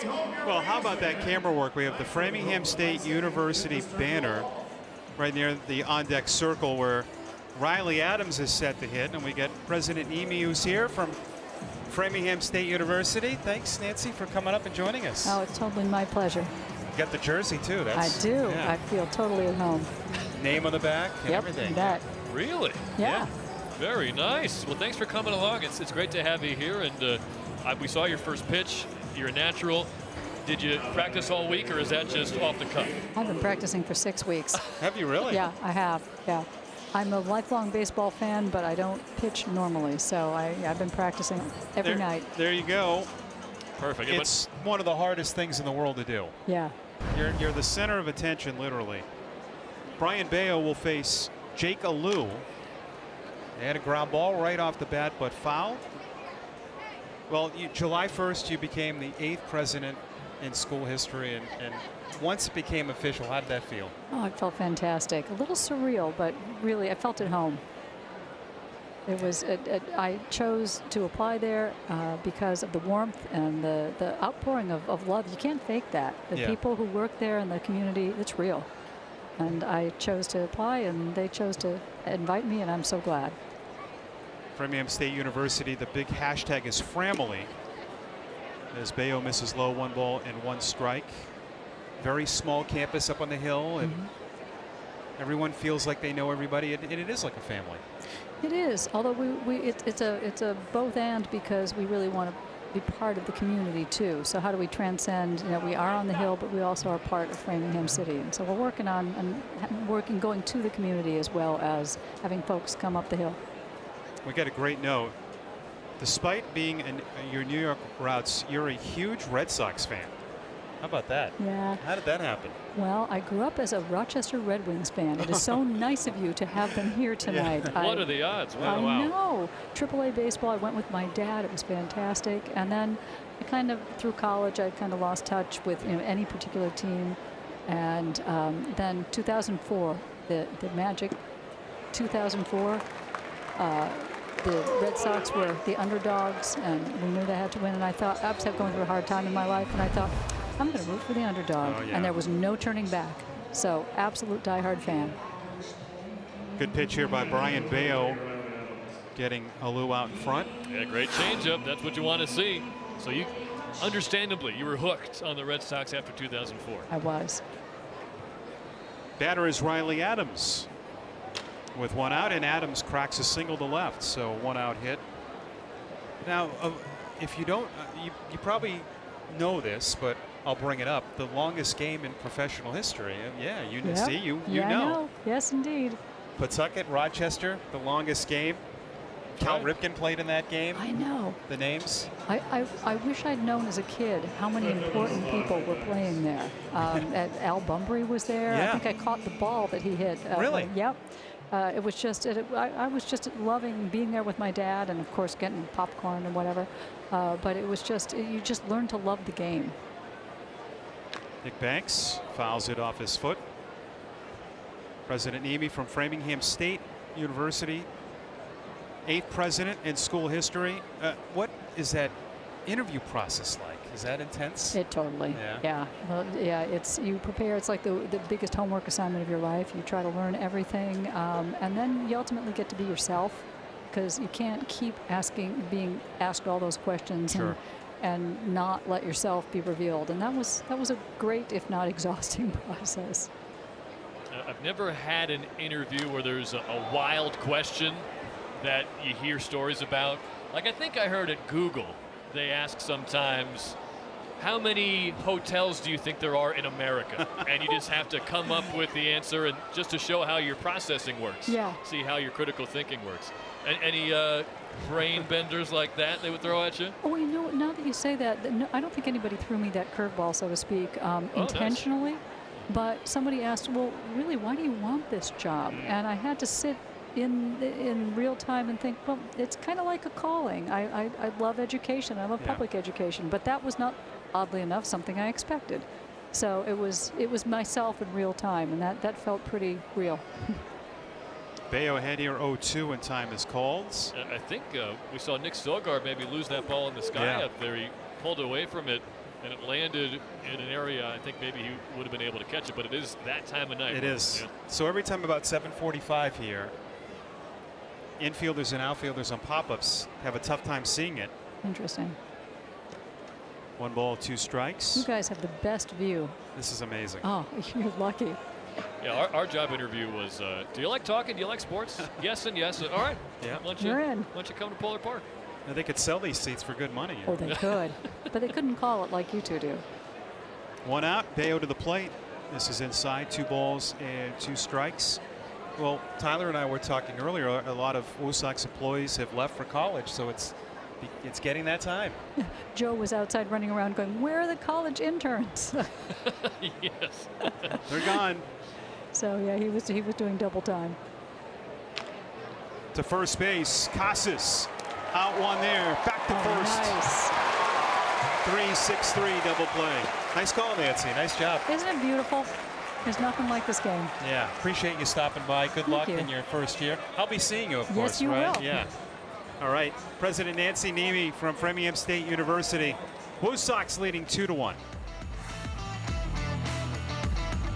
Well, how about that camera work? We have the Framingham State University banner right near the on-deck circle where Riley Adams is set to hit, and we get President Niemi, who's here from Framingham State University. Thanks, Nancy, for coming up and joining us. Oh, it's totally my pleasure. You got the jersey, too. I do. Yeah. I feel totally at home. Name on the back and everything. That. Really? Yeah. Very nice. Well, thanks for coming along. It's great to have you here. And we saw your first pitch. You're a natural. Did you practice all week, or is that just off the cuff? I've been practicing for 6 weeks. Have you really? Yeah, I have. Yeah. I'm a lifelong baseball fan, but I don't pitch normally, so I've been practicing every night. There you go. Perfect. It's one of the hardest things in the world to do. Yeah. You're the center of attention, literally. Brian Bayo will face Jake Alou. They had a ground ball right off the bat, but foul. Well, July 1st, you became the 8th president in school history, and once it became official, how did that feel? Oh, it felt fantastic. A little surreal, but really, I felt at home. It was. I chose to apply there because of the warmth and the outpouring of love. You can't fake that. The people who work there and the community, it's real. And I chose to apply, and they chose to invite me, and I'm so glad. Framingham State University, the big hashtag is Framily. As Bayo misses low, 1 ball and 1 strike. Very small campus up on the hill, and everyone feels like they know everybody, and it is like a family. It is, although it's a both and, because we really want to be part of the community too. So how do we transcend? We are on the hill, but we also are part of Framingham City, and so we're working on going to the community as well as having folks come up the hill. We got a great note. Despite being your New York routes, you're a huge Red Sox fan. How about that? Yeah. How did that happen? Well, I grew up as a Rochester Red Wings fan. It is so nice of you to have them here tonight. Yeah. What are the odds? Wow. I know. AAA baseball, I went with my dad. It was fantastic. And then through college, I kind of lost touch with any particular team. And then 2004, the Magic, 2004, the Red Sox were the underdogs, and we knew they had to win. And I thought, I was going through a hard time in my life, and I thought, I'm going to root for the underdog. Oh, yeah. And there was no turning back. So, absolute diehard fan. Good pitch here by Brian Bayo, getting Alou out in front. Yeah, great changeup. That's what you want to see. So understandably, you were hooked on the Red Sox after 2004. I was. Batter is Riley Adams with 1 out, and Adams cracks a single to left, so 1 out hit. Now, if you don't, you probably know this, but I'll bring it up. The longest game in professional history. Yeah, you know. Yes, indeed. Pawtucket, Rochester, the longest game. Cal Ripken played in that game. I know. The names. I wish I'd known as a kid how many important people were playing there. Al Bunbury was there. Yeah. I think I caught the ball that he hit. Really? Yep. It was just, I was just loving being there with my dad, and of course getting popcorn and whatever. But it was just, you just learn to love the game. Nick Banks fouls it off his foot. President Niemi from Framingham State University, 8th president in school history. What is that interview process like? Is that intense? It totally. Yeah. Well, yeah. You prepare. It's like the biggest homework assignment of your life. You try to learn everything, and then you ultimately get to be yourself, because you can't keep being asked all those questions. Sure. And not let yourself be revealed. And that was a great, if not exhausting, process. I've never had an interview where there's a wild question that you hear stories about. Like, I think I heard at Google, they ask sometimes, how many hotels do you think there are in America? And you just have to come up with the answer, and just to show how your processing works. Yeah. See how your critical thinking works. Any brain benders like that they would throw at you? Oh, now that you say that, no, I don't think anybody threw me that curveball, so to speak, intentionally. Nice. But somebody asked, well, really, why do you want this job? And I had to sit in real time and think, well, it's kind of like a calling. I love education. I love public education. But that was not, oddly enough, something I expected. So it was myself in real time, and that felt pretty real. Bayo ahead here 0-2 and time is called. I think we saw Nick Sogard maybe lose that ball in the sky up there. He pulled away from it and it landed in an area I think maybe he would have been able to catch it, but it is that time of night. It is. Yeah. So every time about 7:45 here, infielders and outfielders on pop-ups have a tough time seeing it. Interesting. 1 ball, 2 strikes. You guys have the best view. This is amazing. Oh, you're lucky. Yeah, our job interview was, do you like talking? Do you like sports? Yes and yes. All right. Yeah. Why don't You're in. Why don't you come to Polar Park? Now, they could sell these seats for good money. Oh, they could. But they couldn't call it like you two do. 1 out, Bayo to the plate. This is inside, 2 balls and 2 strikes. Well, Tyler and I were talking earlier, a lot of Red Sox employees have left for college, so it's getting that time. Joe was outside running around going, where are the college interns? Yes. They're gone. So, yeah, he was doing double time. To first base, Casas. Out 1 there, back to first. Nice. 3-6-3 double play. Nice call, Nancy. Nice job. Isn't it beautiful? There's nothing like this game. Yeah, appreciate you stopping by. Good luck in your first year. I'll be seeing you, of course, Yes, you right? will. Yeah. All right. President Nancy Niemi from Framingham State University. Red Sox leading 2-1.